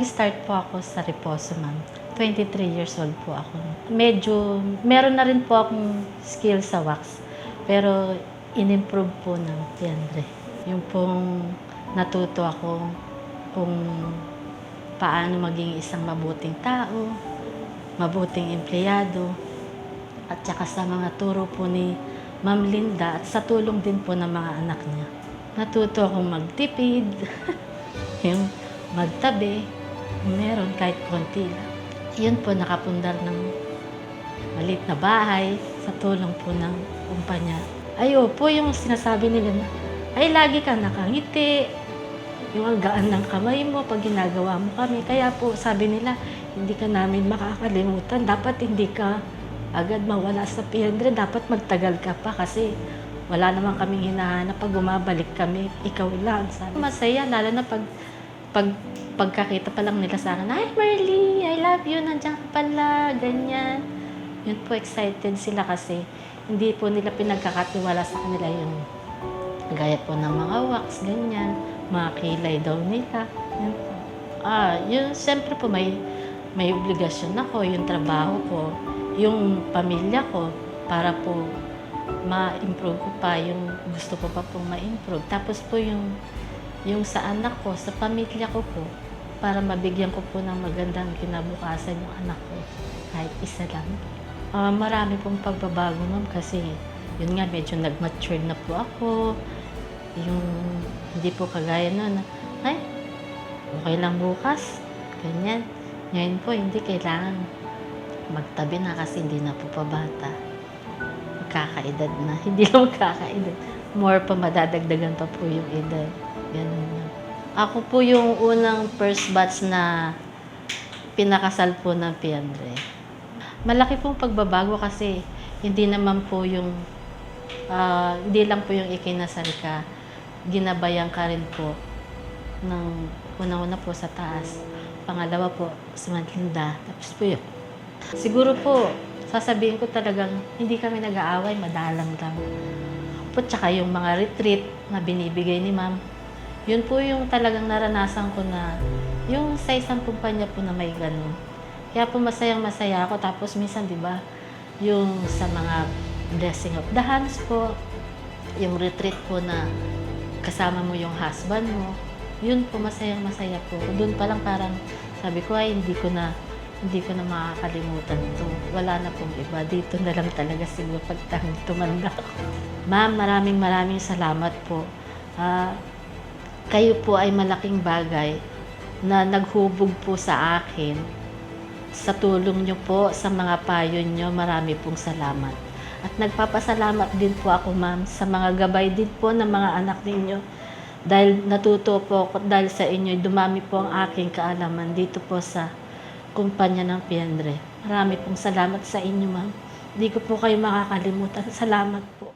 Nag-start po ako sa Reposo, ma'am. 23 years old po ako. Medyo, meron na rin po akong skill sa wax, pero in-improve po ng Piandre. Yung pong natuto ako kung paano maging isang mabuting tao, mabuting empleyado, at saka sa mga turo po ni Ma'am Linda at sa tulong din po ng mga anak niya. Natuto akong magtipid, yung magtabi, meron kahit konti lang. Yun po, nakapundar ng maliit na bahay sa tulong po ng kumpanya. Ayo po yung sinasabi nila na, ay lagi ka nakangiti, yung ang gaan ng kamay mo pag ginagawa mo kami. Kaya po sabi nila, hindi ka namin makakalimutan. Dapat hindi ka agad mawala sa Piandre, dapat magtagal ka pa kasi wala naman kaming hinahanap. Pag bumabalik kami, ikaw lang. Sabi. Masaya, lalo na pagkakita pa lang nila sa akin, "Hi Marley, I love you, nandiyan ka pala," ganyan. Yun po, excited sila kasi hindi po nila pinagkakatiwala sa kanila yung gaya po ng mga wax, ganyan, mga kilay daw nila. Yun po. Yun, siyempre po may obligasyon ako, yung trabaho ko, yung pamilya ko, para po ma-improve ko pa yung gusto ko pa pong ma-improve. Tapos po yung sa anak ko, sa pamilya ko po, para mabigyan ko po ng magandang kinabukasan yung anak ko, kahit isa lang. Marami pong pagbabago, ma'am, kasi yun nga, medyo nag-mature na po ako. Yung hindi po kagaya nun, ay, okay lang bukas, ganyan. Ngayon po, hindi kailangan magtabi na kasi hindi na po pabata. Magkakaedad na, hindi lang magkakaedad. More pa, madadagdagan pa po yung edad. Ganun na. Ako po yung unang first batch na pinakasal po ng Piandre. Malaki pong pagbabago kasi hindi naman po yung, hindi lang po yung ikinasal ka, ginabayan ka rin po ng unang-una po sa taas. Pangalawa po, si Linda. Tapos po yun. Siguro po, sasabihin ko talagang hindi kami nag-aaway, madalang lang. Po, tsaka yung mga retreat na binibigay ni Ma'am, yun po yung talagang naranasan ko na yung sa isang kumpanya po na may ganun. Kaya po masayang-masaya ako. Tapos minsan, di ba, yung sa mga blessing of the hands po, yung retreat po na kasama mo yung husband mo, yun po, masayang-masaya po. Doon pa lang parang sabi ko, ay hindi ko na makakalimutan ito. Wala na pong iba. Dito na lang talaga siguro pag tumanda ako. Ma'am, maraming salamat po. Kayo po ay malaking bagay na naghubog po sa akin. Sa tulong nyo po, sa mga payo nyo, marami pong salamat. At nagpapasalamat din po ako, ma'am, sa mga gabay din po ng mga anak ninyo. Dahil natuto po ako, dahil sa inyo, dumami po ang aking kaalaman dito po sa kumpanya ng Piandre. Marami pong salamat sa inyo, ma'am. Hindi ko po kayo makakalimutan. Salamat po.